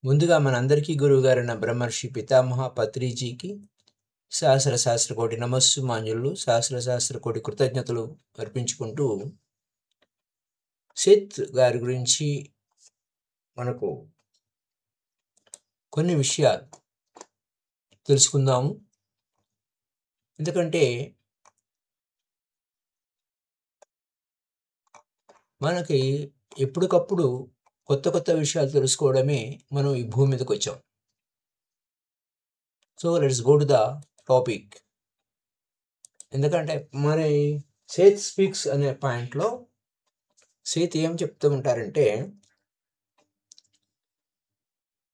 ముందుగా మనందరికీ గురువుగారైన బ్రహ్మర్షి పితామహ పత్రిజీకి సహస్ర కోటి నమస్సుమాంజలు, సహస్ర కోటి కృతజ్ఞతలు అర్పించుకుంటూ సేత్ గారి గురించి మనకు కొన్ని విషయాలు తెలుసుకుందాము. ఎందుకంటే మనకి ఎప్పటికప్పుడు కొత్త విషయాలు తెలుసుకోవడమే మనం ఈ భూమి మీదకి వచ్చాం. So let's go to the topic. ఎందుకంటే మరి సేత్ స్పీక్స్ అనే పాయింట్లో సేత్ ఏం చెప్తూ ఉంటారంటే,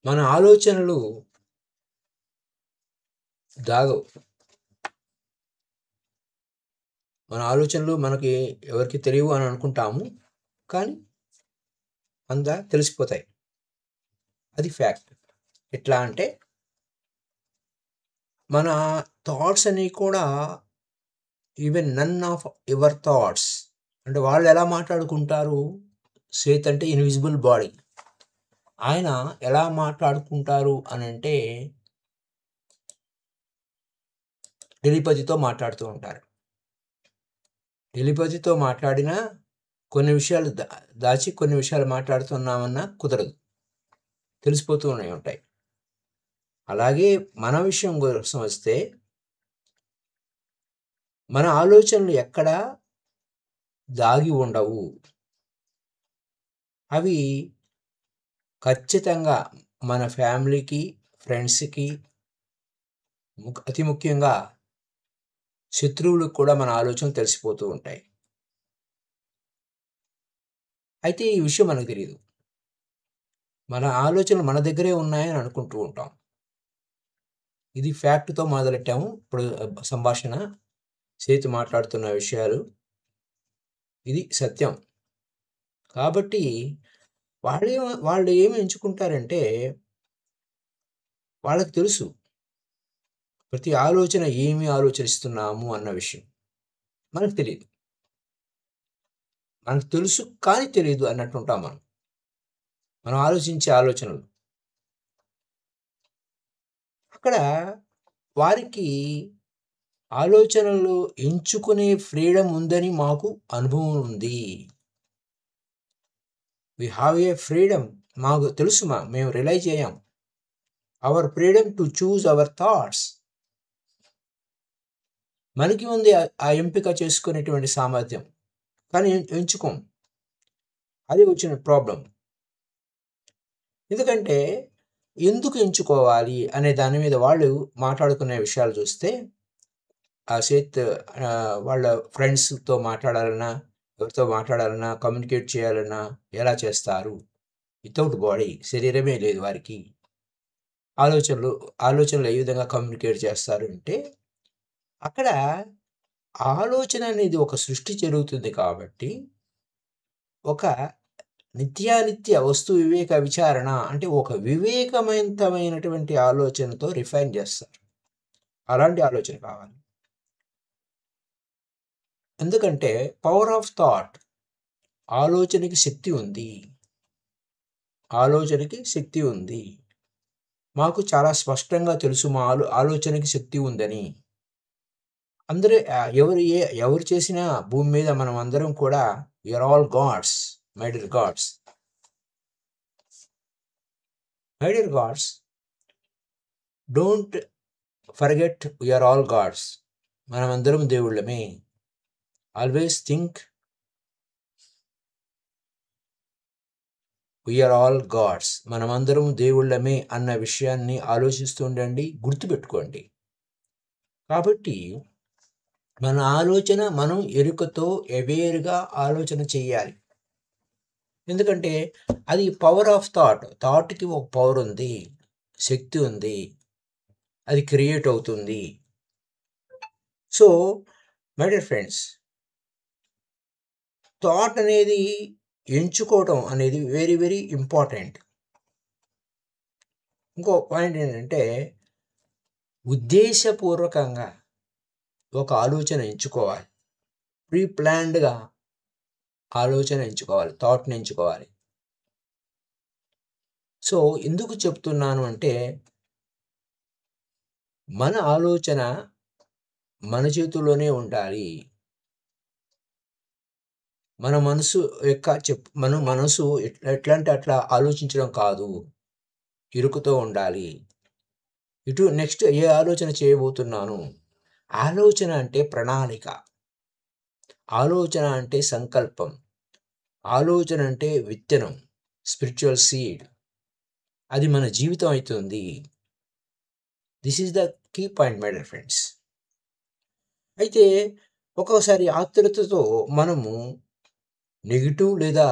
మన ఆలోచనలు దాగవు. మన ఆలోచనలు మనకి ఎవరికి తెలియవు అని అనుకుంటాము, కానీ అంతా తెలిసిపోతాయి. అది ఫ్యాక్ట్. ఎట్లా అంటే మన థాట్స్ అన్నీ కూడా even none of your thoughts అంటే వాళ్ళు ఎలా మాట్లాడుకుంటారు. సేత్ అంటే ఇన్విజిబుల్ బాడీ. ఆయన ఎలా మాట్లాడుకుంటారు అని అంటే టెలిపతితో మాట్లాడుతూ ఉంటారు. టెలిపతితో మాట్లాడినా కొన్ని విషయాలు దాచి కొన్ని విషయాలు మాట్లాడుతున్నామన్నా కుదరదు, తెలిసిపోతూనే ఉంటాయి. అలాగే మన విషయం కోసం వస్తే మన ఆలోచనలు ఎక్కడా దాగి ఉండవు. అవి ఖచ్చితంగా మన ఫ్యామిలీకి, ఫ్రెండ్స్కి, అతి ముఖ్యంగా శత్రువులకు కూడా మన ఆలోచనలు తెలిసిపోతూ ఉంటాయి. అయితే ఈ విషయం మనకు తెలియదు. మన ఆలోచనలు మన దగ్గరే ఉన్నాయని అనుకుంటూ ఉంటాం. ఇది ఫ్యాక్ట్తో మొదలెట్టాము ఇప్పుడు సంభాషణ. సేతు మాట్లాడుతున్న విషయాలు ఇది సత్యం. కాబట్టి వాళ్ళు ఏమి ఎంచుకుంటారంటే, వాళ్ళకి తెలుసు ప్రతి ఆలోచన ఏమి ఆలోచిస్తున్నాము అన్న విషయం. మనకు తెలియదు. మనకు తెలుసు కానీ తెలియదు అన్నట్టు ఉంటాం మనం ఆలోచించే ఆలోచనలు. అక్కడ వారికి ఆలోచనలు ఎంచుకునే ఫ్రీడమ్ ఉందని మాకు అనుభవం ఉంది. We have a freedom. మాకు తెలుసు, మేము రియలైజ్ అయ్యాం. Our freedom to choose our thoughts. మనకి ఉంది ఆ ఎంపిక చేసుకునేటువంటి సామర్థ్యం, కానీ ఎంచుకోం. అది వచ్చిన ప్రాబ్లం. ఎందుకంటే ఎందుకు ఎంచుకోవాలి అనే దాని మీద వాళ్ళు మాట్లాడుకునే విషయాలు చూస్తే, ఆ సేత్ వాళ్ళ ఫ్రెండ్స్తో మాట్లాడాలన్నా, ఎవరితో మాట్లాడాలన్నా, కమ్యూనికేట్ చేయాలన్నా ఎలా చేస్తారు? వితౌట్ బాడీ, శరీరమే లేదు వారికి. ఆలోచనలు ఏ విధంగా కమ్యూనికేట్ చేస్తారు అంటే, అక్కడ ఆలోచన అనేది ఒక సృష్టి జరుగుతుంది కాబట్టి, ఒక నిత్యానిత్య వస్తు వివేక విచారణ అంటే ఒక వివేకవంతమైనటువంటి ఆలోచనతో రిఫైన్ చేస్తారు. అలాంటి ఆలోచన కావాలి. ఎందుకంటే పవర్ ఆఫ్ థాట్, ఆలోచనకి శక్తి ఉంది. ఆలోచనకి శక్తి ఉంది. మాకు చాలా స్పష్టంగా తెలుసు మా ఆలోచనకి శక్తి ఉందని. అందరూ ఎవరు చేసినా భూమి మీద మనం అందరం కూడా we are all gods, my dear gods. My dear gods, don't forget we are all gods. మనమందరం దేవుళ్ళమే. Always think we are all gods. మనమందరం దేవుళ్ళమే అన్న విషయాన్ని ఆలోచిస్తూ ఉండండి, గుర్తుపెట్టుకోండి. కాబట్టి మన ఆలోచన మనం ఎరుకతో అవేర్గా ఆలోచన చెయ్యాలి. ఎందుకంటే అది పవర్ ఆఫ్ థాట్. థాట్కి ఒక పవర్ ఉంది, శక్తి ఉంది, అది క్రియేట్ అవుతుంది. So my dear friends, thought అనేది ఎంచుకోవటం అనేది వెరీ వెరీ ఇంపార్టెంట్. ఇంకో పాయింట్ ఏంటంటే, ఉద్దేశపూర్వకంగా ఒక ఆలోచన ఎంచుకోవాలి. ప్రీ ప్లాన్డ్గా ఆలోచన ఎంచుకోవాలి, థాట్ని ఎంచుకోవాలి. సో, ఎందుకు చెప్తున్నాను అంటే, మన ఆలోచన మన చేతుల్లోనే ఉండాలి. మన మనసు మన మనసు ఎట్లంటే అట్లా ఆలోచించడం కాదు. ఇరుకుతో ఉండాలి. నెక్స్ట్ ఏ ఆలోచన చేయబోతున్నాను? ఆలోచన అంటే ప్రణాళిక. ఆలోచన అంటే సంకల్పం. ఆలోచన అంటే విత్తనం. Spiritual seed. అది మన జీవితం అయితుంది. This is the key point my dear friends. అయితే ఒక్కోసారి ఆతురతతో మనము నెగెటివ్ లేదా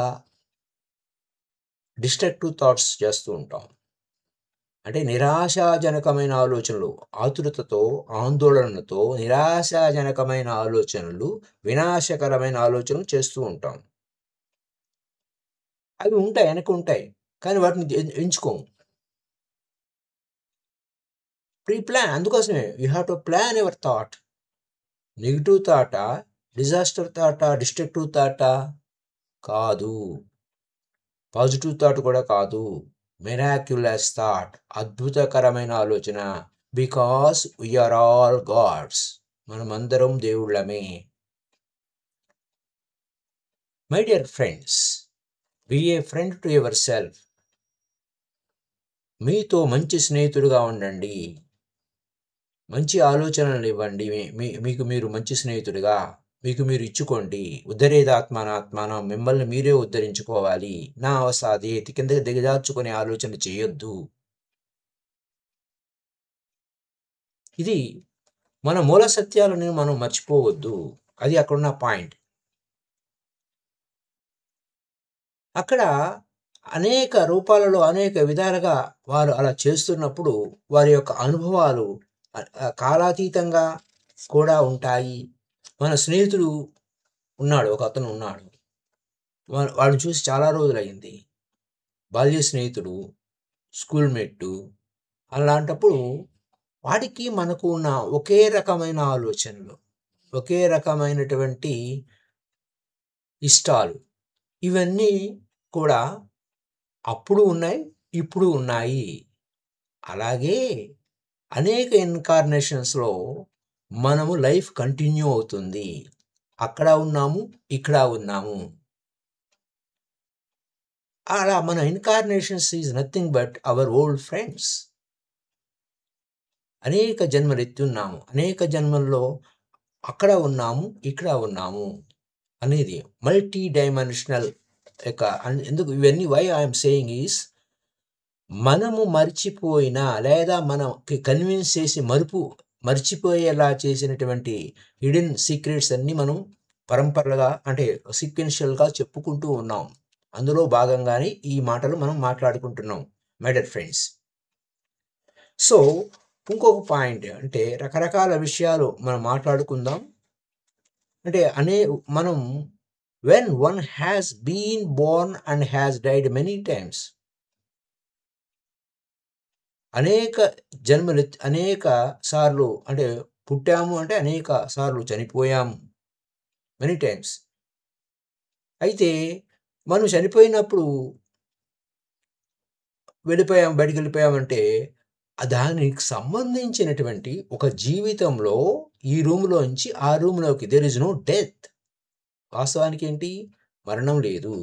డిస్ట్రక్టివ్ థాట్స్ చేస్తూ ఉంటాం. అంటే నిరాశాజనకమైన ఆలోచనలు, ఆతురతతో, ఆందోళనతో నిరాశాజనకమైన ఆలోచనలు, వినాశకరమైన ఆలోచనలు చేస్తూ ఉంటాం. అవి ఉంటాయి, వెనకుంటాయి. కానీ వాటిని ఎంచుకోము. Pre plan. అందుకోసమే you have to plan your thought. Negative థాటా, డిజాస్టర్ థాటా, డిస్ట్రక్టివ్ థాటా కాదు. పాజిటివ్ థాట్ కూడా కాదు. మిరాక్యులస్ థాట్, అద్భుతకరమైన ఆలోచన. Because we are all gods. మనమందరం దేవుళ్ళమే. My dear friends, be a friend to yourself. మీతో మంచి స్నేహితుడుగా ఉండండి. మంచి ఆలోచనలు ఇవ్వండి. మీకు మీరు మంచి స్నేహితుడిగా మీకు మీరు ఇచ్చుకోండి. ఉద్ధరేదాత్మానాత్మానం. మిమ్మల్ని మీరే ఉద్ధరించుకోవాలి. నా అవసాదేతి. కిందకి దిగజార్చుకునే ఆలోచన చేయొద్దు. ఇది మన మూల సత్యాలను మనం మర్చిపోవద్దు. అది అక్కడున్న పాయింట్. అక్కడ అనేక రూపాలలో, అనేక విధాలుగా వారు అలా చేస్తున్నప్పుడు వారి యొక్క అనుభవాలు కాలాతీతంగా కూడా ఉంటాయి. మన స్నేహితుడు ఉన్నాడు, ఒకతను ఉన్నాడు. వాడిని చూసి చాలా రోజులయింది. బాల్య స్నేహితుడు, స్కూల్ మేట్టు. అలాంటప్పుడు వాడికి మనకు ఉన్న ఒకే రకమైన ఆలోచనలు, ఒకే రకమైనటువంటి ఇష్టాలు, ఇవన్నీ కూడా అప్పుడు ఉన్నాయి, ఇప్పుడు ఉన్నాయి. అలాగే అనేక ఇన్కార్నేషన్స్‌లో మనము లైఫ్ కంటిన్యూ అవుతుంది. అక్కడ ఉన్నాము, ఇక్కడ ఉన్నాము. అలా మన incarnations is nothing but our old friends. అనేక జన్మలు ఎత్తున్నాము. అనేక జన్మల్లో అక్కడ ఉన్నాము, ఇక్కడ ఉన్నాము అనేది మల్టీ డైమెన్షనల్ యొక్క ఎందుకు ఇవన్నీ వై ఐఎమ్ సేయింగ్ ఈస్, మనము మర్చిపోయినా లేదా మనకి కన్విన్స్ చేసి మర్చిపోయేలా చేసినటువంటి హిడెన్ సీక్రెట్స్ అన్నీ మనం పరంపరగా అంటే సీక్వెన్షియల్గా చెప్పుకుంటూ ఉన్నాం. అందులో భాగంగానే ఈ మాటలు మనం మాట్లాడుకుంటున్నాం మై డియర్ ఫ్రెండ్స్. సో ఇంకొక పాయింట్ అంటే రకరకాల విషయాలు మనం మాట్లాడుకుందాం. అంటే మనం when one has been born and has died many times, అనేక సార్లు అంటే పుట్టాము అంటే అనేక సార్లు చనిపోయాము, మెనీ టైమ్స్. అయితే మనం చనిపోయినప్పుడు బయటికి వెళ్ళిపోయామంటే దానికి సంబంధించినటువంటి ఒక జీవితంలో ఈ రూమ్లోంచి ఆ రూమ్లోకి దెర్ ఇస్ నో డెత్. వాస్తవానికి ఏంటి? మరణం లేదు.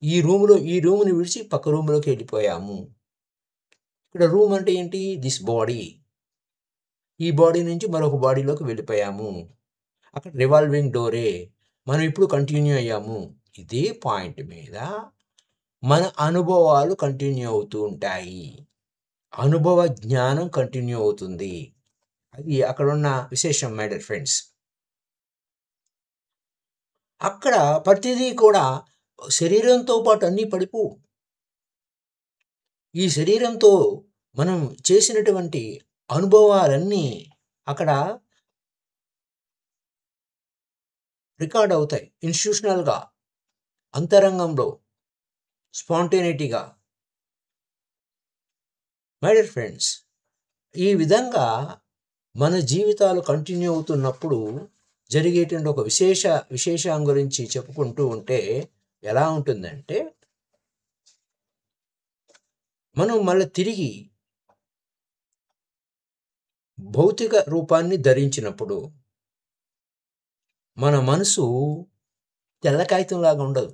ఈ రూమ్ని విడిచి పక్క రూమ్లోకి వెళ్ళిపోయాము. ఇక్కడ రూమ్ అంటే ఏంటి? This body. ఈ బాడీ నుంచి మరొక బాడీలోకి వెళ్ళిపోయాము. అక్కడ రివాల్వింగ్ డోరే. మనం ఇప్పుడు కంటిన్యూ అయ్యాము. ఇదే పాయింట్ మీద మన అనుభవాలు కంటిన్యూ అవుతూ ఉంటాయి. అనుభవ జ్ఞానం కంటిన్యూ అవుతుంది. అది అక్కడున్న విశేషం మై డియర్ ఫ్రెండ్స్. అక్కడ ప్రతిదీ కూడా శరీరంతో పాటు అన్నీ పడిపోవు. ఈ శరీరంతో మనం చేసినటువంటి అనుభవాలన్నీ అక్కడ రికార్డ్ అవుతాయి. ఇన్స్టిట్యూషనల్గా, అంతరంగంలో, స్పాంటేనిటీగా. మై డియర్ ఫ్రెండ్స్, ఈ విధంగా మన జీవితాలు కంటిన్యూ అవుతున్నప్పుడు జరిగేటువంటి ఒక విశేషం గురించి చెప్పుకుంటూ ఉంటే ఎలా ఉంటుందంటే, మనం మళ్ళీ తిరిగి భౌతిక రూపాన్ని ధరించినప్పుడు మన మనసు తెల్ల కాగితంలాగా ఉండదు.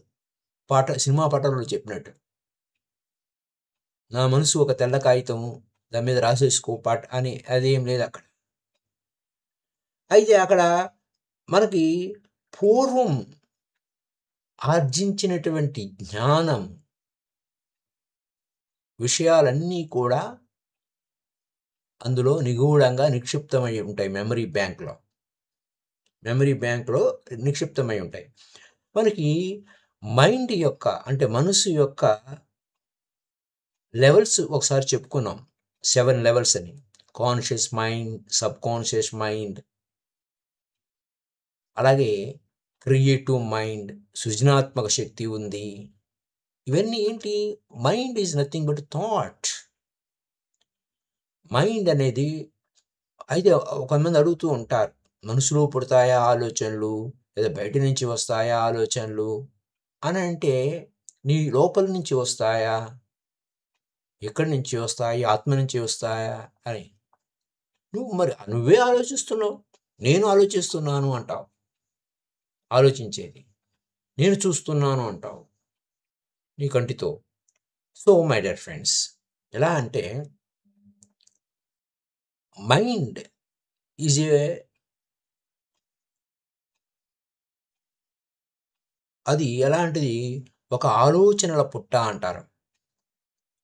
సినిమా పాటల్లో చెప్పినట్టు. నా మనసు ఒక తెల్ల కాగితం, దాని మీద రాసేసుకో పాట అని అదేం లేదక్కడ. అయితే అక్కడ మనకి పూర్వం ఆర్జించినటువంటి జ్ఞానం, విషయాలన్నీ కూడా అందులో నిగూఢంగా నిక్షిప్తమై ఉంటాయి. మెమరీ బ్యాంక్‌లో నిక్షిప్తమై ఉంటాయి. మనకి మైండ్ యొక్క అంటే మనసు యొక్క లెవెల్స్ ఒకసారి చెప్పుకున్నాం. 7 లెవెల్స్ అని. కాన్షియస్ మైండ్, సబ్‌కాన్షియస్ మైండ్, అలాగే క్రియేటివ్ మైండ్, సృజనాత్మక శక్తి ఉంది. ఇవన్నీ ఏంటి? Mind is nothing but thought. Mind అనేది అయితే కొంతమంది అడుగుతూ ఉంటారు. మనసులో పుడతాయా ఆలోచనలు? లేదా బయట నుంచి వస్తాయా ఆలోచనలు? అని అంటే నీ లోపల నుంచి వస్తాయా? ఎక్కడి నుంచి వస్తాయి? ఆత్మ నుంచి వస్తాయా? అని. నువ్వే ఆలోచిస్తున్నావు. నేను ఆలోచిస్తున్నాను అంటావు. ఆలోచించేది. నేను చూస్తున్నాను అంటావు నీ కంటితో. సో మై డియర్ ఫ్రెండ్స్, ఎలా అంటే మైండ్ ఈజ్ అది ఎలాంటిది? ఒక ఆలోచనల పుట్ట అంటారు.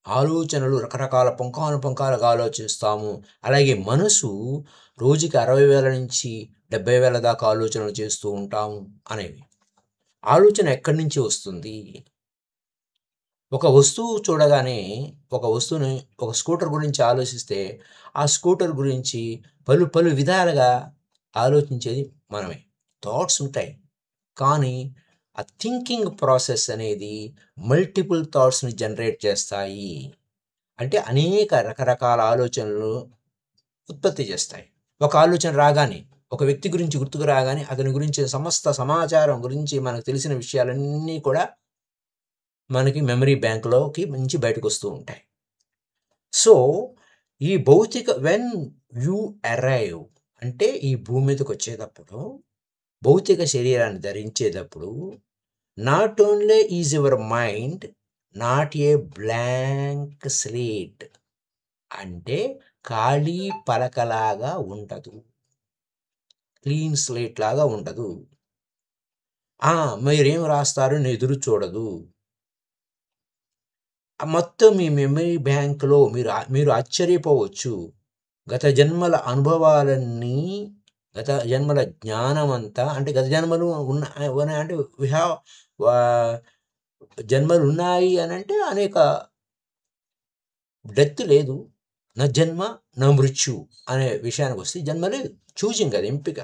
ఆలోచనలు రకరకాల పుంఖానుపుంఖాలుగా ఆలోచిస్తాము. అలాగే మనసు రోజుకి 60,000 నుంచి 70,000 దాకా ఆలోచనలు చేస్తూ ఉంటాము అనేవి. ఆలోచన ఎక్కడి నుంచి వస్తుంది? ఒక వస్తువు చూడగానే ఒక స్కూటర్ గురించి ఆలోచిస్తే, ఆ స్కూటర్ గురించి పలు విధాలుగా ఆలోచించేది మనమే. థాట్స్ ఉంటాయి. కానీ ఆ థింకింగ్ ప్రాసెస్ అనేది మల్టిపుల్ థాట్స్‌ని జనరేట్ చేస్తాయి. అంటే అనేక రకరకాల ఆలోచనలు ఉత్పత్తి చేస్తాయి. ఒక ఆలోచన రాగానే, ఒక వ్యక్తి గురించి గుర్తుకు రాగానే, అతని గురించి సమస్త సమాచారం గురించి మనకు తెలిసిన విషయాలన్నీ కూడా మనకి మెమరీ బ్యాంక్‌లోకి నుంచి బయటకొస్తూ ఉంటాయి. సో, ఈ వెన్ యూ అరైవ్ అంటే ఈ భూమి మీదకొచ్చేటప్పుడు, భౌతిక శరీరాన్ని ధరించేటప్పుడు, not only is your mind not a blank slate. అంటే ఖాళీ పలకలాగా ఉండదు. క్లీన్ స్లేట్ లాగా ఉండదు. మీరేం రాస్తారని ఎదురు చూడదు. మొత్తం మీ మెమరీ బ్యాంక్‌లో మీరు ఆశ్చర్యపోవచ్చు. గత జన్మల అనుభవాలన్నీ, గత జన్మల జ్ఞానమంతా అంటే గత జన్మలు ఉన్నాయంటే వి హావ్ జన్మలున్నాయి అనంటే అనేక డెత్ లేదు. నా జన్మ నా మృత్యు అనే విషయానికొస్తే జన్మ లేదు. చూజింగ్ అది ఎంపిక.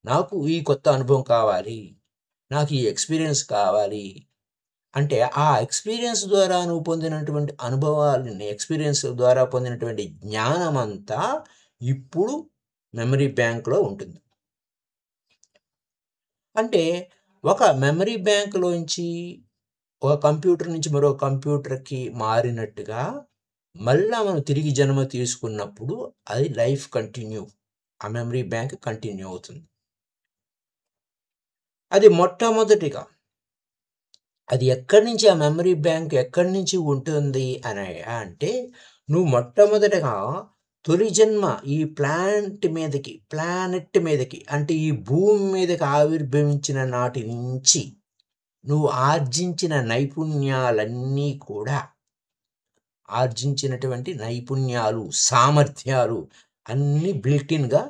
నాకు ఈ కొత్త అనుభవం కావాలి. నాకు ఈ ఎక్స్‌పీరియన్స్ కావాలి. అంటే ఆ ఎక్స్‌పీరియన్స్ ద్వారా నువ్వు పొందినటువంటి ఎక్స్‌పీరియన్స్ ద్వారా పొందినటువంటి జ్ఞానమంతా ఇప్పుడు మెమరీ బ్యాంక్‌లో ఉంటుంది. అంటే ఒక మెమరీ బ్యాంక్‌లోంచి ఒక కంప్యూటర్ నుంచి మరో కంప్యూటర్‌కి మారినట్టుగా మళ్ళా మనం తిరిగి జన్మ తీసుకున్నప్పుడు అది లైఫ్ కంటిన్యూ. ఆ మెమరీ బ్యాంక్ కంటిన్యూ అవుతుంది. అది మొట్టమొదటిగా అది ఎక్కడి నుంచి ఆ మెమరీ బ్యాంక్ ఎక్కడి నుంచి ఉంటుంది అని అంటే నువ్వు మొట్టమొదటగా తొలి జన్మ ఈ ప్లానెట్ మీదకి అంటే ఈ భూమి మీదకి ఆవిర్భవించిన నాటి నుంచి నువ్వు ఆర్జించిన నైపుణ్యాలన్నీ కూడా ఆర్జించినటువంటి నైపుణ్యాలు, సామర్థ్యాలు అన్నీ బిల్ట్-ఇన్‌గా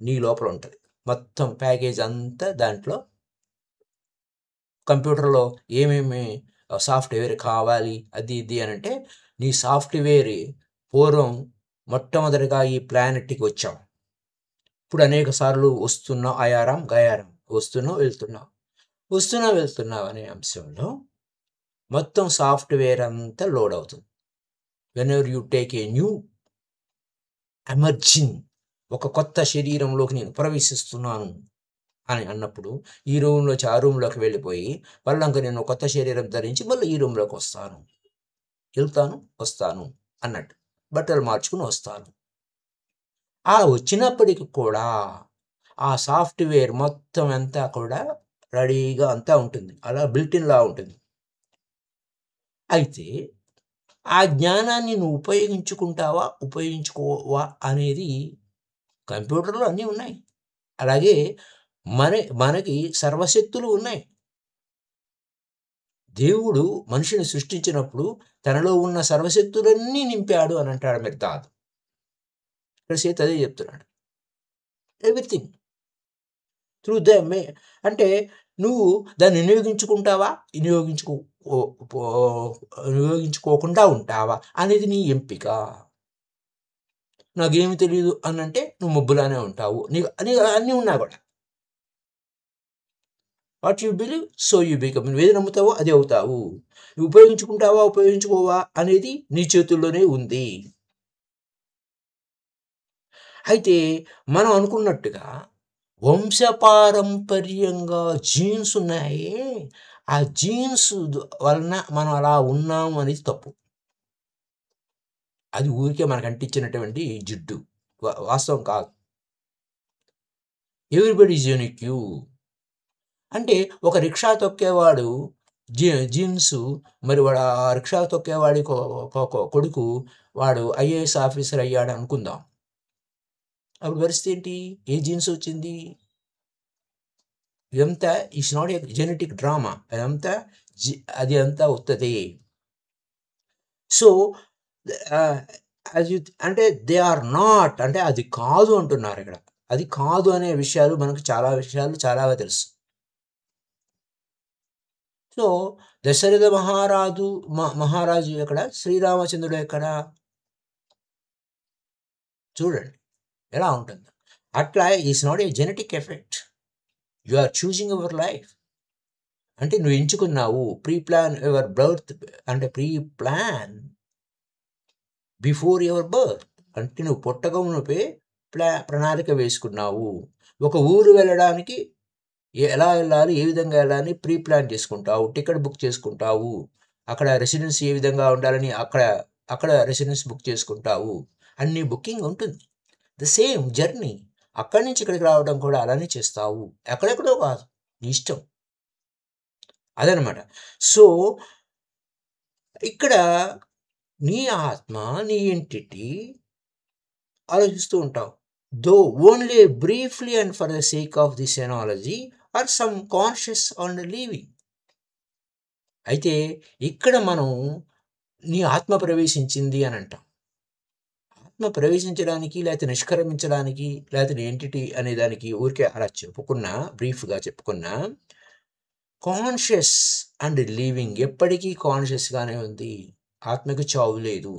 నీ లోపల ఉంటది. మొత్తం ప్యాకేజ్ అంతా దాంట్లో కంప్యూటర్‌లో ఏమేమి సాఫ్ట్‌వేర్ కావాలి అది ఇది అనంటే నీ సాఫ్ట్‌వేర్ పూర్వం మొట్టమొదటిగా ఈ ప్లానెట్‌కి వచ్చావు. ఇప్పుడు అనేక సార్లు వస్తున్నావు అయారం, గయారం. వస్తున్నావు, వెళ్తున్నావు. వస్తున్నావు, వెళ్తున్నావు అనే అంశంలో మొత్తం సాఫ్ట్‌వేర్ అంతా లోడ్ అవుతుంది. Whenever you take a new emerging ఒక కొత్త శరీరంలోకి నేను ప్రవేశిస్తున్నాను అని అన్నప్పుడు ఈ రూమ్‌లోంచి ఆ రూమ్‌లోకి వెళ్ళిపోయి మళ్ళా ఇంక నేను కొత్త శరీరం ధరించి మళ్ళీ ఈ రూమ్‌లోకి వస్తాను. వెళ్తాను, వస్తాను అన్నట్టు. బట్టలు మార్చుకుని వస్తాను. ఆ వచ్చినప్పటికి కూడా ఆ సాఫ్ట్‌వేర్ మొత్తం అంతా కూడా రెడీగా అంతా ఉంటుంది. అలా బిల్ట్-ఇన్‌లా ఉంటుంది. అయితే ఆ జ్ఞానాన్ని నువ్వు ఉపయోగించుకుంటావా? ఉపయోగించుకోవా? అనేది కంప్యూటర్‌లో అన్నీ ఉన్నాయి. అలాగే మనకి సర్వశక్తులు ఉన్నాయి. దేవుడు మనిషిని సృష్టించినప్పుడు తనలో ఉన్న సర్వశక్తులన్నీ నింపాడు అని అంటాడు మిర్దాద్. ఇక్కడ సీత అదే చెప్తున్నాడు. ఎవ్రీథింగ్ త్రూ ద మే అంటే నువ్వు దాన్ని వినియోగించుకుంటావా? ఓ పో వినియోగించుకోకుండా ఉంటావా? అనేది నీ ఎంపిక. నాకేమి తెలీదు అనంటే నువ్వు మబ్బులానే ఉంటావు. నీకు అన్నీ ఉన్నా కూడా. What you believe so you become. నువ్వేది నమ్ముతావో అదే అవుతావు. నువ్వు ఉపయోగించుకుంటావా? ఉపయోగించుకోవా? అనేది నీ చేతుల్లోనే ఉంది. అయితే మనం అనుకున్నట్టుగా వంశపారంపర్యంగా జీన్స్ ఉన్నాయే, ఆ జీన్స్ వలన మనం అలా ఉన్నాము అనేది తప్పు. అది ఊరికే మనకు అంటించినటువంటి జిడ్డు. వాస్తవం కాదు. Everybody is unique you. అంటే ఒక రిక్షా తొక్కేవాడు జీన్సు మరి వాడు ఆ రిక్షా తొక్కేవాడి కొడుకు వాడు ఐఏఎస్ ఆఫీసర్ అయ్యాడు అనుకుందాం. అప్పుడు పరిస్థితి ఏంటి? ఏ జీన్స్ వచ్చింది? ఇదంతా is not a genetic drama. అదంతా అది అంతా ఉత్తదే. సో అంటే దే ఆర్ నాట్ అంటే అది కాదు అంటున్నారు ఇక్కడ. అది కాదు అనే విషయాలు మనకు చాలా విషయాలు చాలాగా తెలుసు. సో దశరథ మహారాజు ఎక్కడ? శ్రీరామచంద్రుడు ఎక్కడ? చూడండి ఎలా ఉంటుంది. అట్లా is not a genetic effect. You are choosing your life. అంటే నువ్వు ఎంచుకున్నావు. ప్రీ ప్లాన్ యువర్ బర్త్ అంటే pre plan before your birth. అంటే నువ్వు పుట్టక మునుపే ప్రణాళిక వేసుకున్నావు. ఒక ఊరు వెళ్ళడానికి ఎలా వెళ్ళాలి, ఏ విధంగా వెళ్ళాలని ప్రీ ప్లాన్ చేసుకుంటావు. టికెట్ బుక్ చేసుకుంటావు. అక్కడ రెసిడెన్స్ ఏ విధంగా ఉండాలని అక్కడ రెసిడెన్స్ బుక్ చేసుకుంటావు. అన్ని బుకింగ్ ఉంటుంది. ద సేమ్ జర్నీ అక్కడి నుంచి ఇక్కడికి రావడం కూడా అలానే చేస్తావు. ఎక్కడెక్కడో కాదు, నీ ఇష్టం. అదనమాట. సో ఇక్కడ నీ ఆత్మ, నీ ఎంటిటీ ఆలోచిస్తూ ఉంటావు. Though only briefly and for the sake of this analogy are some conscious and leaving. అయితే ఇక్కడ మనం నీ ఆత్మ ప్రవేశించింది అని అంటాం. ఆత్మ ప్రవేశించడానికి లేకపోతే నిష్క్రమించడానికి లేకపోతే ఎంటిటీ అనే దానికి ఊరికే అలా చెప్పుకున్నా, బ్రీఫ్గా చెప్పుకున్నా, కాన్షియస్ అండ్ లీవింగ్ ఎప్పటికీ కాన్షియస్గానే ఉంది. ఆత్మకి చావు లేదు.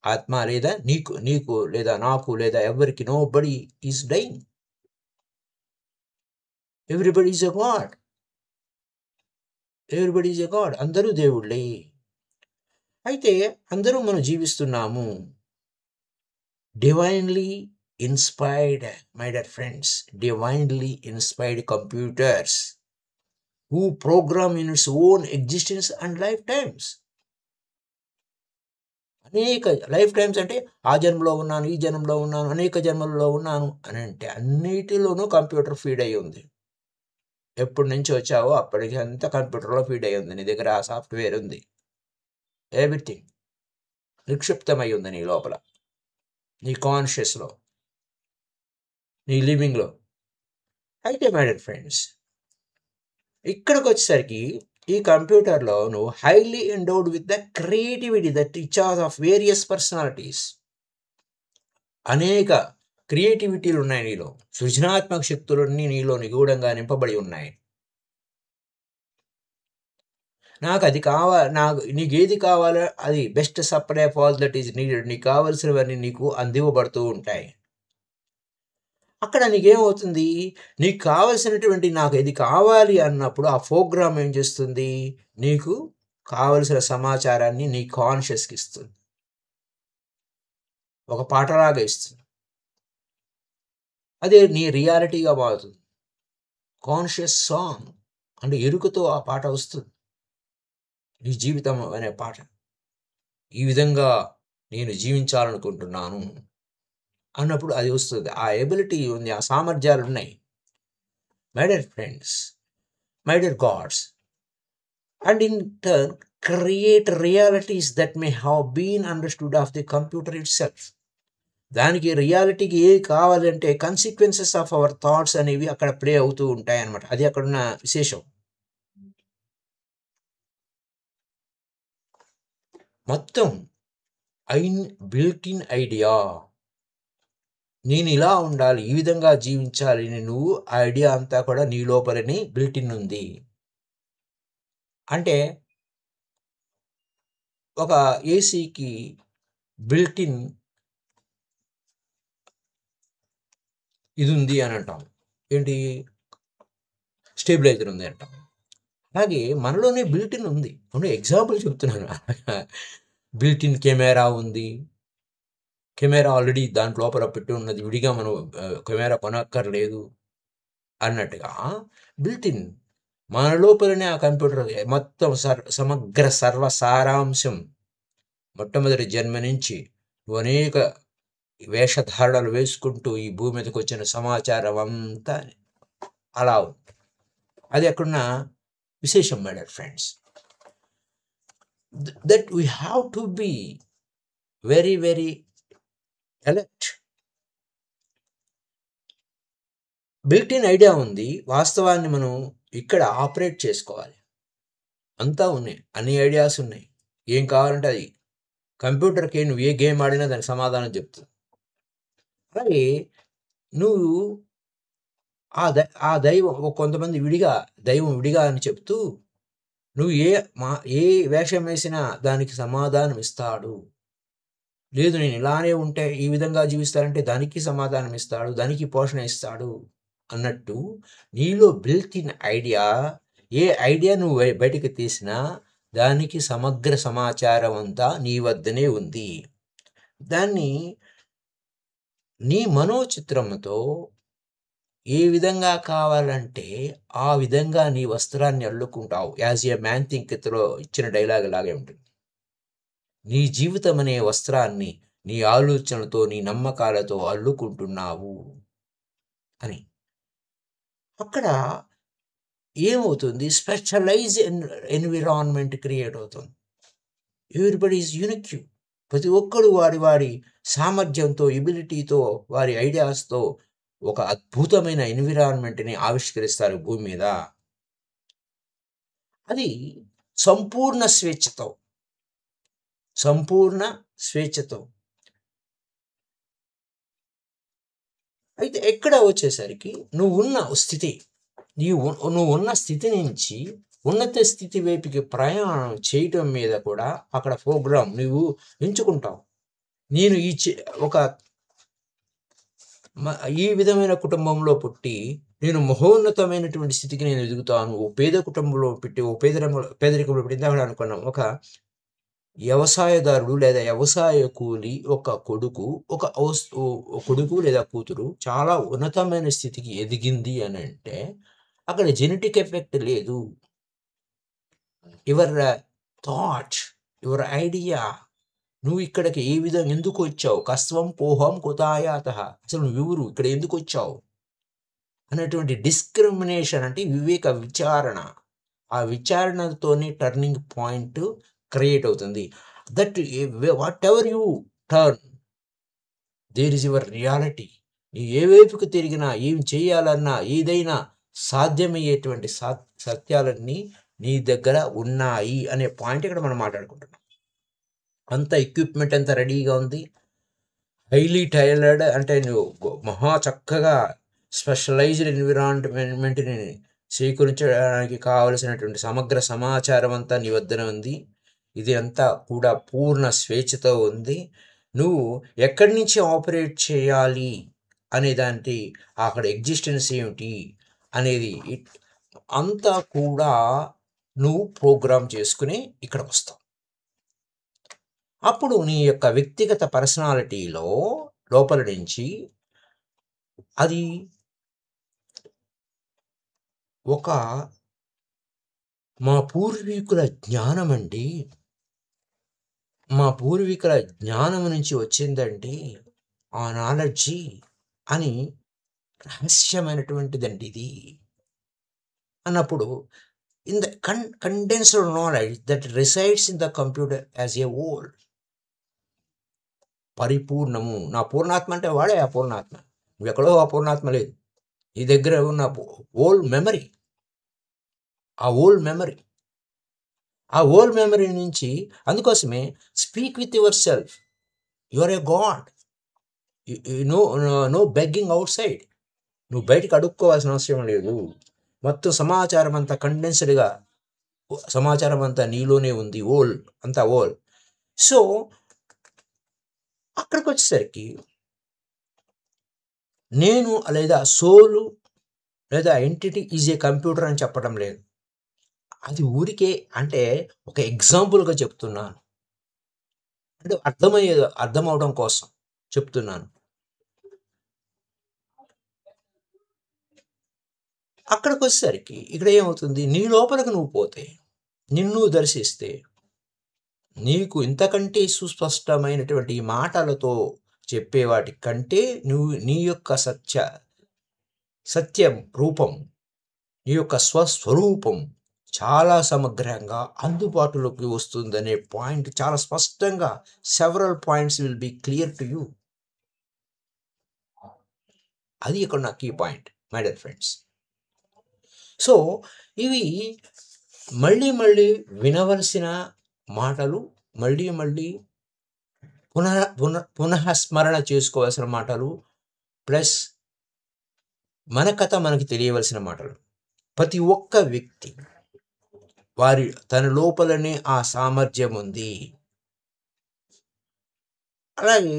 ఆత్మ లేదా నీకు లేదా నాకు లేదా ఎవరికి, nobody is dying. Everybody is a god. Everybody is a god. అందరూ దేవుళ్ళే. అయితే అందరూ మనం జీవిస్తున్నాము. Divinely inspired, my dear friends, divinely inspired computers who program in its own existence and lifetimes. అనేక లైఫ్ టైమ్స్ అంటే ఆ జన్మలో ఉన్నాను, ఈ జన్మలో ఉన్నాను, అనేక జన్మలలో ఉన్నాను అని అంటే అన్నిటిలోనూ కంప్యూటర్ ఫీడ్ అయ్యి ఉంది. ఎప్పటి నుంచి వచ్చావో అప్పటికి అంతా కంప్యూటర్లో ఫీడ్ అయ్యి ఉంది. నీ దగ్గర ఆ సాఫ్ట్వేర్ ఉంది. ఎవ్రీథింగ్ నిక్షిప్తమై ఉంది నీ లోపల, నీ కాన్షియస్లో, నీ లివింగ్లో. అయితే మై డియర్ ఫ్రెండ్స్, ఇక్కడికి వచ్చేసరికి ఈ కంప్యూటర్లో నువ్వు highly endowed with the creativity that recharge of various personalities. అనేక క్రియేటివిటీలు ఉన్నాయి నీలో. సృజనాత్మక శక్తులన్నీ నీలో నిగూఢంగా నింపబడి ఉన్నాయి. నీకు ఏది కావాలో అది best supply of all that is needed. నీకు కావలసినవన్నీ నీకు అందివ్వబడుతూ ఉంటాయి. అక్కడ నీకేమవుతుంది? నీకు కావలసినటువంటి నాకు ఇది కావాలి అన్నప్పుడు ఆ ప్రోగ్రామ్ ఏం చేస్తుంది? నీకు కావలసిన సమాచారాన్ని నీ కాన్షియస్కి ఇస్తుంది. ఒక పాటలాగా ఇస్తుంది. అదే నీ రియాలిటీగా మారుతుంది. కాన్షియస్ సాంగ్ అంటే ఎరుకతో ఆ పాట వస్తుంది. నీ జీవితం అనే పాట. ఈ విధంగా నేను జీవించాలనుకుంటున్నాను అన్నప్పుడు అది వస్తుంది. ఆ ఎబిలిటీ ఉంది, ఆ సామర్థ్యాలు ఉన్నాయి. My dear friends, my dear God's, and in turn create realities that may have been understood of the computer itself. దానికి రియాలిటీకి ఏది కావాలంటే కన్సిక్వెన్సెస్ ఆఫ్ అవర్ థాట్స్ అనేవి అక్కడ ప్లే అవుతూ ఉంటాయి అన్నమాట. అది అక్కడున్న విశేషం. మొత్తం బిల్ట్ ఇన్ ఐడియా, నేను ఇలా ఉండాలి, ఈ విధంగా జీవించాలి, నువ్వు ఆ ఐడియా అంతా కూడా నీ లోపలని బిల్ట్ ఇన్ ఉంది. అంటే ఒక ఏసీకి బిల్ట్ ఇన్ ఇది ఉంది అని అంటాం, ఏంటి, స్టేబిలైజర్ ఉంది అంటాం. అలాగే మనలోనే బిల్ట్ ఇన్ ఉంది. ఎగ్జాంపుల్ చెప్తున్నాను. బిల్ట్ ఇన్ కెమెరా ఉంది. కెమెరా ఆల్రెడీ దాంట్లో లోపల పెట్టి ఉన్నది, విడిగా మనం కెమెరా కొనక్కర్లేదు అన్నట్టుగా బిల్ట్ ఇన్ మన లోపలనే ఆ కంప్యూటర్ మొత్తం సమగ్ర సర్వసారాంశం, మొట్టమొదటి జన్మ నుంచి నువ్వు అనేక వేషధారణలు వేసుకుంటూ ఈ భూమి మీదకి వచ్చిన సమాచారం అంతా అలా ఉంది. అది అక్కడున్న విశేషం my dear friends. That we have to be very very alert. Built in idea ఉంది, వాస్తవాన్ని మనం ఇక్కడ ఆపరేట్ చేసుకోవాలి. అంతా ఉన్నాయి, అన్ని ఐడియాస్ ఉన్నాయి. ఏం కావాలంటే అది కంప్యూటర్కి నువ్వు ఏ గేమ్ ఆడినా దానికి సమాధానం చెప్తుంది. అలాగే నువ్వు ఆ దైవం, కొంతమంది దైవం విడిగా అని చెప్తూ నువ్వు ఏ వేషం వేసినా దానికి సమాధానం ఇస్తాడు. లేదు నేను ఇలానే ఉంటే ఈ విధంగా జీవిస్తానంటే దానికి సమాధానం ఇస్తాడు, దానికి పోషణ ఇస్తాడు అన్నట్టు నీలో built in idea, A idea నువ్వు బయటికి తీసినా దానికి సమగ్ర సమాచారం అంతా నీ వద్దనే ఉంది. దాన్ని నీ మనోచిత్రంతో ఏ విధంగా కావాలంటే ఆ విధంగా నీ వస్త్రాన్ని అల్లుకుంటావు. యాజ్ ఏ మ్యాన్ థింక్లో ఇచ్చిన డైలాగ్ లాగే ఉంటుంది. నీ జీవితం అనే వస్త్రాన్ని నీ ఆలోచనలతో, నీ నమ్మకాలతో అల్లుకుంటున్నావు అని. అక్కడ ఏమవుతుంది, స్పెషలైజ్ ఎన్విరాన్మెంట్ క్రియేట్ అవుతుంది. Everybody is unique. ప్రతి ఒక్కరు వారి సామర్థ్యంతో, ఎబిలిటీతో, వారి ఐడియాస్తో ఒక అద్భుతమైన ఎన్విరాన్మెంట్ని ఆవిష్కరిస్తారు భూమి మీద. అది సంపూర్ణ స్వేచ్ఛతో. అయితే ఎక్కడ వచ్చేసరికి నువ్వు ఉన్న స్థితి నుంచి ఉన్నత స్థితి వైపుకి ప్రయాణం చేయటం మీద కూడా అక్కడ ప్రోగ్రామ్ నువ్వు ఎంచుకుంటావు. నేను ఈ విధమైన కుటుంబంలో పుట్టి నేను మహోన్నతమైనటువంటి స్థితికి నేను ఎదుగుతాను. ఓ పేద కుటుంబంలో పెట్టి, పేదరికంలో పెట్టి, ఇందాక అనుకున్నాం, ఒక వ్యవసాయదారుడు లేదా వ్యవసాయ కూలి ఒక కొడుకు లేదా కూతురు చాలా ఉన్నతమైన స్థితికి ఎదిగింది అని అంటే అక్కడ జెనెటిక్ ఎఫెక్ట్ లేదు. యువర్ థాట్, యువర్ ఐడియా, నువ్వు ఇక్కడికి ఏ విధంగా ఎందుకు వచ్చావు, కస్వం కోహం కుతాయాత, అసలు నువ్వెవరు, ఇక్కడ ఎందుకు వచ్చావు అనేటువంటి డిస్క్రిమినేషన్, అంటే వివేక విచారణ. ఆ విచారణతోనే టర్నింగ్ పాయింట్ క్రియేట్ అవుతుంది. That whatever you turn, there is your reality. నీ ఏ వైపుకు తిరిగినా, ఏం చేయాలన్నా, ఏదైనా సాధ్యమయ్యేటువంటి సత్యాలన్నీ నీ దగ్గర ఉన్నాయి అనే పాయింట్ ఇక్కడ మనం మాట్లాడుకుంటున్నాం. అంత ఎక్విప్మెంట్ అంతా రెడీగా ఉంది, హైలీ టైలర్డ్, అంటే నువ్వు మహా చక్కగా స్పెషలైజ్డ్ ఎన్విరాన్మెంట్ని స్వీకరించడానికి కావలసినటువంటి సమగ్ర సమాచారం అంతా నీ వద్దన ఉంది. ఇది అంతా కూడా పూర్ణ స్వేచ్ఛతో ఉంది. నువ్వు ఎక్కడి నుంచి ఆపరేట్ చేయాలి అనే దానికి, అక్కడ ఎగ్జిస్టెన్స్ ఏమిటి అనేది అంతా కూడా నువ్వు ప్రోగ్రామ్ చేసుకుని ఇక్కడికి వస్తావు. అప్పుడు నీ యొక్క వ్యక్తిగత పర్సనాలిటీలో లోపల నుంచి అది మా పూర్వీకుల జ్ఞానం అండి, మా పూర్వీకుల జ్ఞానం నుంచి వచ్చిందండి ఆ నాలెడ్జి అని రహస్యమైనటువంటిదండి ఇది అన్నప్పుడు in the condensed knowledge that resides in the computer as a whole పరిపూర్ణము. నా పూర్ణాత్మ అంటే వాడే ఆ పూర్ణాత్మ. నువ్వెక్కడో ఆ పూర్ణాత్మ లేదు. నీ దగ్గర ఉన్న హోల్ మెమరీ, ఆ హోల్ మెమరీ, ఆ హోల్ మెమరీ నుంచి అందుకోసమే speak with yourself. You are a god. No no begging outside. నువ్వు బయటకు అడుక్కోవాల్సిన అవసరం లేదు. మొత్తం సమాచారం అంతా కండెన్స్డ్గా సమాచారం అంతా నీలోనే ఉంది. హోల్ అంతా హోల్. సో అక్కడికి వచ్చేసరికి నేను లేదా సోలు లేదా ఎంటిటీ ఈజ్ ఏ కంప్యూటర్ అని చెప్పడం లేదు. అది ఊరికే అంటే ఒక ఎగ్జాంపుల్గా చెప్తున్నాను. అంటే అర్థం అవడం కోసం చెప్తున్నాను. అక్కడికి వచ్చేసరికి ఇక్కడ ఏమవుతుంది, నీ లోపలికి నువ్వు పోతే, నిన్ను దర్శిస్తే నీకు ఇంతకంటే సుస్పష్టమైనటువంటి ఈ మాటలతో చెప్పేవాటి కంటే నువ్వు నీ యొక్క సత్యం రూపం, నీ యొక్క స్వస్వరూపం చాలా సమగ్రంగా అందుబాటులోకి వస్తుందనే పాయింట్ చాలా స్పష్టంగా several points will be clear to you. అది ఇక్కడ నా key point my dear friends. So ఇవి మళ్ళీ మళ్ళీ వినవలసిన మాటలు, మళ్ళీ మళ్ళీ పునఃస్మరణ చేసుకోవాల్సిన మాటలు, ప్లస్ మన కథ మనకి తెలియవలసిన మాటలు. ప్రతి ఒక్క వ్యక్తి తన లోపలనే ఆ సామర్థ్యం ఉంది. అలాగే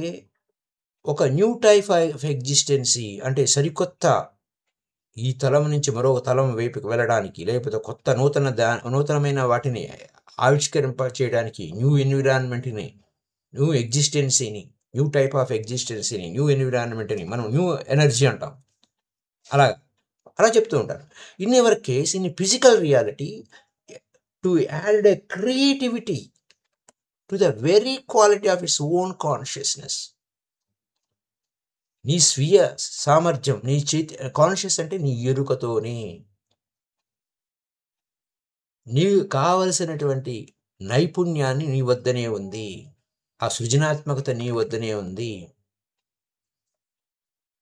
ఒక న్యూ టైప్ ఆఫ్ ఎగ్జిస్టెన్సీ అంటే సరికొత్త ఈ తలం నుంచి మరొక తలం వైపుకి వెళ్ళడానికి, లేకపోతే కొత్త నూతనమైన వాటిని ఆవిష్కరింప చేయడానికి, న్యూ ఎన్విరాన్మెంట్ని, న్యూ ఎగ్జిస్టెన్సీని, న్యూ టైప్ ఆఫ్ ఎగ్జిస్టెన్సీని, న్యూ ఎన్విరాన్మెంట్ని మనం న్యూ ఎనర్జీ అంటాం. అలా చెప్తూ ఉంటారు. In your case in physical reality to add a creativity to the very quality of its own consciousness. నీ స్వీయ సామర్థ్యం, నీ కాన్షియస్ అంటే నీ ఎరుకతోనే నీకు కావలసినటువంటి నైపుణ్యాన్ని నీ వద్దనే ఉంది. ఆ సృజనాత్మకత నీ వద్దనే ఉంది.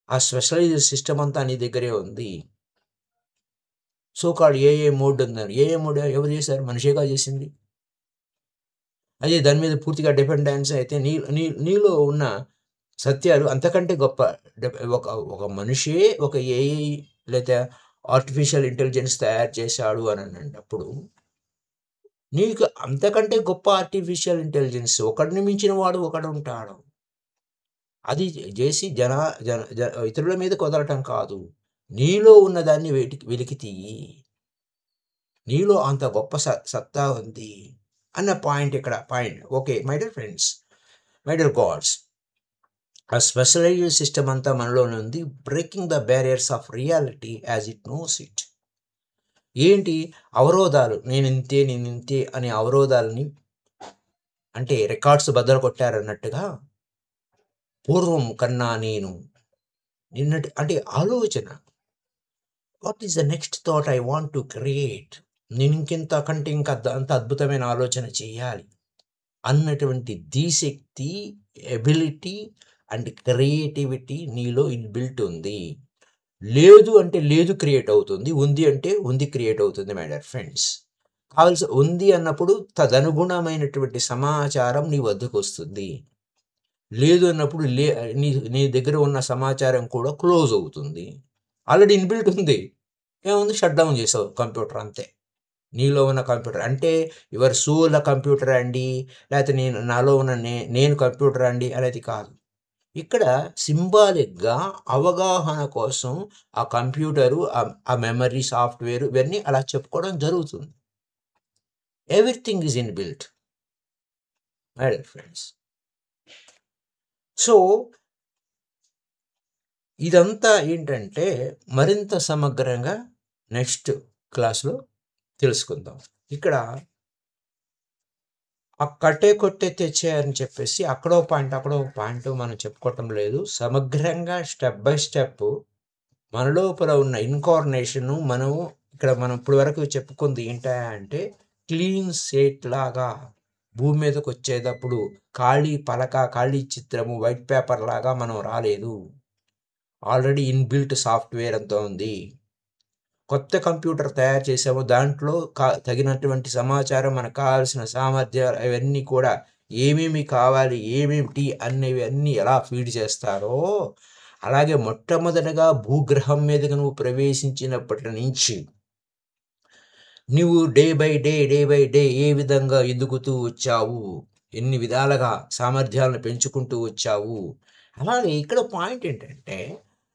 ఆ స్పెషలైజ్డ్ సిస్టమ్ అంతా నీ దగ్గరే ఉంది. సో కాల్డ్ ఏఏ మోడ్ ఉందని. ఏఏ మోడ్ ఎవరు చేశారు? మనిషేగా చేసింది. అదే దాని మీద పూర్తిగా డిపెండెన్స్ అయితే నీలో ఉన్న సత్యాలు అంతకంటే గొప్ప. ఒక మనిషే ఒక ఏఐ లేదా ఆర్టిఫిషియల్ ఇంటెలిజెన్స్ తయారు చేశాడు అని అన్నప్పుడు నీకు అంతకంటే గొప్ప ఆర్టిఫిషియల్ ఇంటెలిజెన్స్ ఒకడిని మించిన వాడు ఒకడు ఉంటాడు. అది చేసి ఇతరుల మీద కుదరటం కాదు, నీలో ఉన్నదాన్ని వెలికి తీయి. నీలో అంత గొప్ప సత్తా ఉంది అన్న పాయింట్ ఇక్కడ point. Okay my dear friends, my dear God's, ఆ స్పెషలైజ్డ్ సిస్టమ్ అంతా మనలోనే ఉంది. Breaking the barriers of reality as it knows it. ఏంటి అవరోధాలు? నేనింతే అనే అవరోధాలని, అంటే రికార్డ్స్ బద్దలు కొట్టారన్నట్టుగా పూర్వం కన్నా నిన్నటి అంటే ఆలోచన, what is the next thought I want to create, నేను అంత అద్భుతమైన ఆలోచన చేయాలి అన్నటువంటి ధీశక్తి, ఎబిలిటీ అండ్ క్రియేటివిటీ నీలో ఇన్బిల్ట్ ఉంది. లేదు అంటే లేదు క్రియేట్ అవుతుంది, ఉంది అంటే ఉంది క్రియేట్ అవుతుంది. మై డియర్ ఫ్రెండ్స్, ఉంది అన్నప్పుడు తదనుగుణమైనటువంటి సమాచారం నీ వద్దకు వస్తుంది. లేదు అన్నప్పుడు నీ దగ్గర ఉన్న సమాచారం కూడా క్లోజ్ అవుతుంది. ఆల్రెడీ ఇన్బిల్ట్ ఉంది, ఏముంది, షట్ డౌన్ చేసావు కంప్యూటర్ అంతే. నీలో ఉన్న కంప్యూటర్ అంటే యువర్ సోల్ కంప్యూటర్ అండి, లేకపోతే నాలో ఉన్న నేను కంప్యూటర్ అండి అనేది కాదు. ఇక్కడ సింబాలిక్గా అవగాహన కోసం ఆ కంప్యూటరు, ఆ మెమరీ, సాఫ్ట్వేర్ ఇవన్నీ అలా చెప్పుకోవడం జరుగుతుంది. Everything is inbuilt my dear friends. So ఇదంతా ఏంటంటే మరింత సమగ్రంగా నెక్స్ట్ క్లాస్లో తెలుసుకుందాం. ఇక్కడ ఆ కట్టే కొట్టే తెచ్చే అని చెప్పేసి అక్కడో పాయింట్, అక్కడో పాయింట్ మనం చెప్పుకోవటం లేదు. సమగ్రంగా స్టెప్ బై స్టెప్ మన లోపల ఉన్న ఇన్కార్నేషను మనం ఇప్పుడు వరకు చెప్పుకుంది ఏంటా అంటే క్లీన్ సేట్ లాగా భూమి మీదకి వచ్చేటప్పుడు ఖాళీ చిత్రము వైట్ పేపర్ లాగా మనం రాలేదు. ఆల్రెడీ ఇన్‌బిల్ట్ సాఫ్ట్‌వేర్ అంతా ఉంది. కొత్త కంప్యూటర్ తయారు చేసాము. దాంట్లో తగినటువంటి సమాచారం, మనకు కావాల్సిన సామర్థ్యాలు అవన్నీ కూడా ఏమేమి కావాలి, ఏమేమిటి అనేవి అన్నీ ఎలా ఫీడ్ చేస్తారో, అలాగే మొట్టమొదటగా భూగ్రహం మీదకి నువ్వు ప్రవేశించినప్పటి నుంచి నువ్వు డే బై డే ఏ విధంగా ఎదుగుతూ వచ్చావు, ఎన్ని విధాలుగా సామర్థ్యాలను పెంచుకుంటూ వచ్చావు. అలాగే ఇక్కడ పాయింట్ ఏంటంటే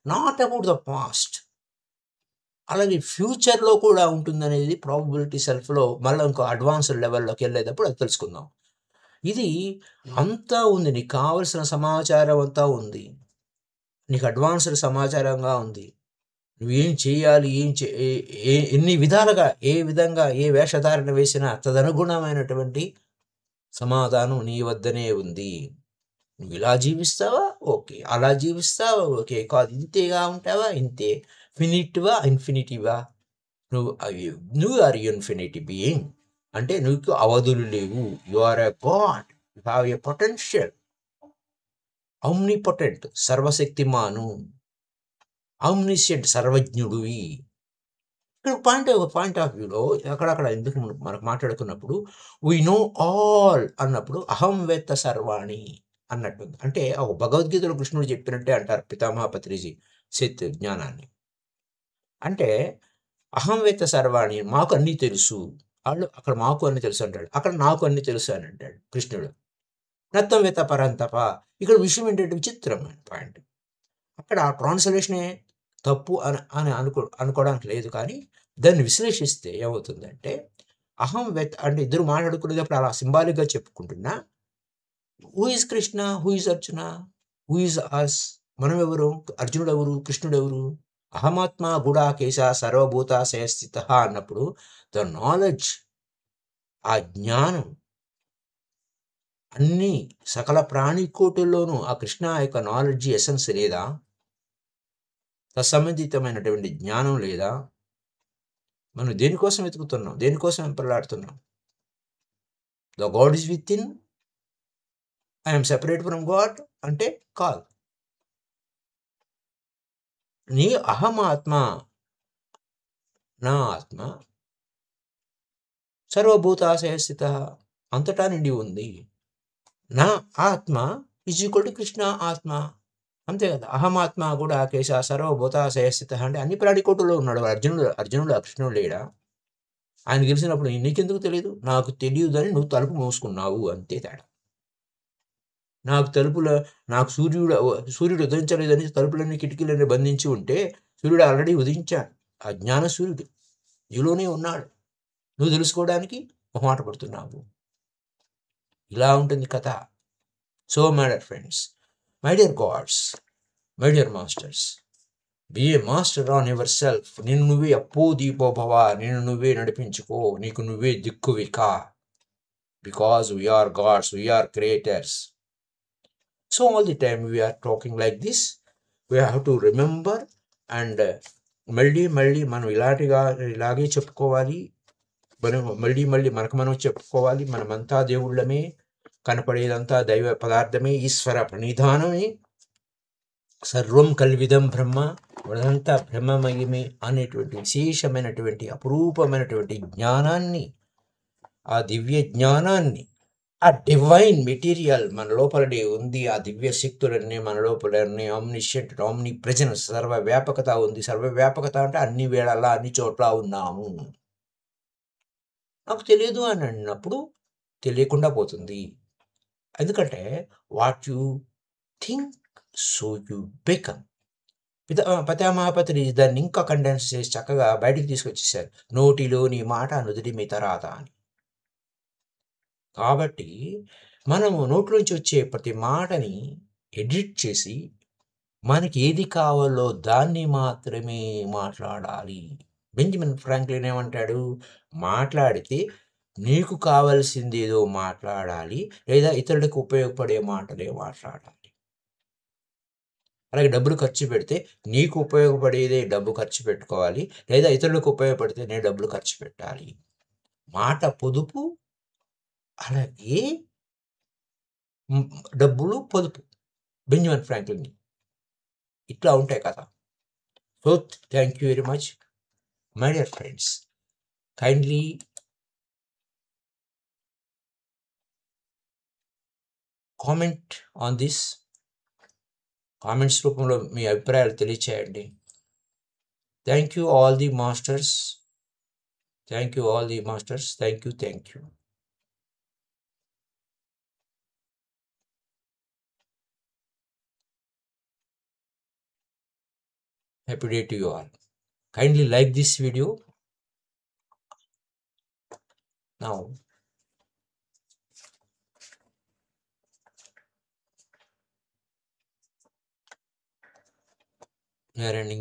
నాట్ అబౌట్ ద పాస్ట్, అలాగే ఫ్యూచర్‌లో కూడా ఉంటుందనేది ప్రాబబిలిటీ సెల్ఫ్‌లో మళ్ళా ఇంకో అడ్వాన్స్‌డ్ లెవెల్‌లోకి వెళ్ళేటప్పుడు అది తెలుసుకుందాం. ఇది అంతా ఉంది. నీకు కావాల్సిన సమాచారం అంతా ఉంది. నీకు అడ్వాన్స్‌డ్ సమాచారంగా ఉంది. నువ్వేం చేయాలి? ఏం చే ఎ ఎ ఎన్ని విధాలుగా, ఏ విధంగా, ఏ వేషధారణ వేసినా తదనుగుణమైనటువంటి సమాధానం నీ వద్దనే ఉంది. నువ్వు ఇలా జీవిస్తావా? ఓకే. అలా జీవిస్తావా? ఓకే. కాదు ఇంతేగా ఉంటావా? ఇంతే. ఫినిటివా? ఇన్ఫినిటివా? నువ్వు ఆర్ ఇన్ఫినిటీ బీయింగ్. అంటే నీకు అవధులు లేవు. You are a god. You have a potential. Omnipotent సర్వశక్తిమాను. ఆమ్నిషియంట్ సర్వజ్ఞుడివి. ఇక్కడ పాయింట్ ఆఫ్ వ్యూలో అక్కడక్కడ ఎందుకు మనకు మాట్లాడుకున్నప్పుడు వి నో ఆల్ అన్నప్పుడు అహం వేత్త సర్వాణి అన్నట్టుంది. అంటే భగవద్గీతలో కృష్ణుడు చెప్పినట్టే అంటారు పితామహ పత్రిజీ సత్ జ్ఞానాన్ని. అంటే అహం వేత్త సర్వాణి, మాకు అన్నీ తెలుసు. వాళ్ళు అక్కడ మాకు అన్నీ తెలుసు అంటాడు, అక్కడ నాకు అన్నీ తెలుసు అని అంటాడు కృష్ణుడు. నత్తం వేత్త పరంతప. ఇక్కడ విషయం ఏంటంటే విచిత్రమైన పాయింట్. అక్కడ ట్రాన్స్లేషనే తప్పు అని అని అనుకోవడానికి లేదు. కానీ దాన్ని విశ్లేషిస్తే ఏమవుతుందంటే అహం వేత్త అంటే ఇద్దరు మాట్లాడుకునేటప్పుడు అలా సింబాలిక్‌గా చెప్పుకుంటున్నా who is Krishna? Who is Arjuna? Who is us? మనమెవరు? అర్జునుడెవరు? కృష్ణుడెవరు? అహమాత్మ గుడాకేశ సర్వభూతాశయ స్థితః అన్నప్పుడు ద నాలెడ్జ్, ఆ జ్ఞానం అన్నీ సకల ప్రాణికోటుల్లోనూ ఆ కృష్ణ యొక్క నాలెడ్జ్ ఎసెన్స్ లేదా? తత్సంబంధితమైనటువంటి జ్ఞానం లేదా? మనం దేనికోసం వెతుకుతున్నాం? దేనికోసం వెంపర్లాడుతున్నాం? The god is within, I am separate from god అంటే కాదు. నీ అహమాత్మ, నా ఆత్మ సర్వభూతాశయ స్థితః అంతటా నిండి ఉంది. నా ఆత్మ ఈజ్ ఈక్వల్ టు కృష్ణ ఆత్మ. అంతే కదా! అహమాత్మ గుడాకేశ సర్వభూతాశయ స్థితః అంటే అన్ని ప్రాణికోటుల్లో ఉన్నాడు. అర్జునుడు ఆ కృష్ణుడు లేడా? ఆయన గెలిచినప్పుడు నీకెందుకు తెలీదు? నాకు తెలియదని నువ్వు తలుపు మూసుకున్నావు అంతే తేడా. నాకు సూర్యుడు ఉదయించలేదని తలుపులన్నీ కిటికీలన్నీ బంధించి ఉంటే సూర్యుడు ఆల్రెడీ ఉదయించాడు. ఆ జ్ఞాన సూర్యుడు నీలోనే ఉన్నాడు. నువ్వు తెలుసుకోవడానికి మొహమాట పడుతున్నావు. ఇలా ఉంటుంది కథ. So my dear friends, my dear gods, my dear masters, be a master on yourself. నిన్ను నువ్వే అప్పో దీపో భవ, నిన్ను నువ్వే నడిపించుకో, నీకు నువ్వే దిక్కువిక. Because we are gods, we are creators. So all the time we are talking like this, we have to remember and మళ్ళీ మనం ఇలాగే చెప్పుకోవాలి. మళ్ళీ మనకు మనం చెప్పుకోవాలి. మనమంతా దేవుళ్ళమే, కనపడేదంతా దైవ పదార్థమే, ఈశ్వర ప్రణిధానమే, సర్వం కల్విదం బ్రహ్మ, అదంతా బ్రహ్మమయమే అనేటువంటి విశేషమైనటువంటి అపురూపమైనటువంటి జ్ఞానాన్ని, ఆ దివ్య జ్ఞానాన్ని, ఆ డివైన్ మెటీరియల్ మన లోపలనే ఉంది. ఆ దివ్య శక్తులన్నీ మన లోపలనే ఆమ్నిషియంట్, ఆమ్ని ప్రెజెన్స్, సర్వవ్యాపకత ఉంది. సర్వవ్యాపకత అంటే అన్ని వేళలా అన్ని చోట్ల ఉన్నాము. నాకు తెలియదు అని అన్నప్పుడు తెలియకుండా పోతుంది. ఎందుకంటే what you think so you become. పితామహపత్రి దాన్ని ఇంకా కండెన్స్ చేసి చక్కగా బయటికి తీసుకొచ్చేసారు. నోటిలోని మాట నుదిటి మీద రాత అని. కాబట్టి మనము నోట్లోంచి వచ్చే ప్రతి మాటని ఎడిట్ చేసి మనకి ఏది కావాలో దాన్ని మాత్రమే మాట్లాడాలి. బెంజమిన్ ఫ్రాంక్లిన్ ఏమంటాడు? మాట్లాడితే నీకు కావాల్సిందేదో మాట్లాడాలి, లేదా ఇతరులకు ఉపయోగపడే మాటలే మాట్లాడాలి. అలాగే డబ్బులు ఖర్చు పెడితే నీకు ఉపయోగపడేదే డబ్బు ఖర్చు పెట్టుకోవాలి, లేదా ఇతరులకు ఉపయోగపడితేనే డబ్బులు ఖర్చు పెట్టాలి. మాట పొదుపు, అలాగే డబ్బులు పొదుపు. Benjamin Franklin. ఇట్లా ఉంటాయి కదా. So thank you very much my dear friends. Kindly comment on this. Comments రూపంలో మీ అభిప్రాయాలు తెలియచేయండి. Thank you all the masters. Thank you all the masters. Thank you. Happy day to you all. Kindly like this video. Now we are ending